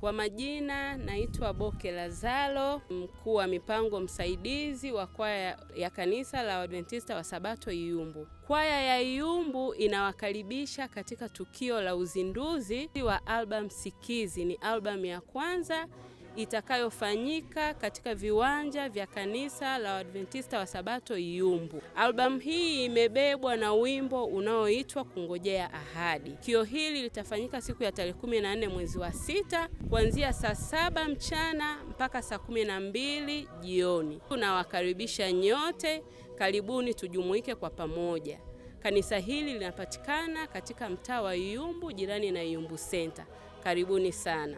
Kwa majina naitwa Boke Lazaro, mkuu wa mipango msaidizi wa kwaya ya kanisa la Waadventista wa Sabato Iyumbu. Kwaya ya Iyumbu inawakaribisha katika tukio la uzinduzi wa album Sikizi. Ni album ya kwanza itakayofanyika katika viwanja vya kanisa la Waadventista wa Sabato Iyumbu. Album hii imebebwa na wimbo unaoitwa Kungojea Ahadi. Tukio hili litafanyika siku ya tarehe 14 mwezi wa 6 kuanzia saa 7 mchana mpaka saa 12 jioni. Tunawakaribisha nyote, karibuni tujumuike kwa pamoja. Kanisa hili linapatikana katika mtaa wa Iyumbu, jirani na Iyumbu Center. Karibuni sana.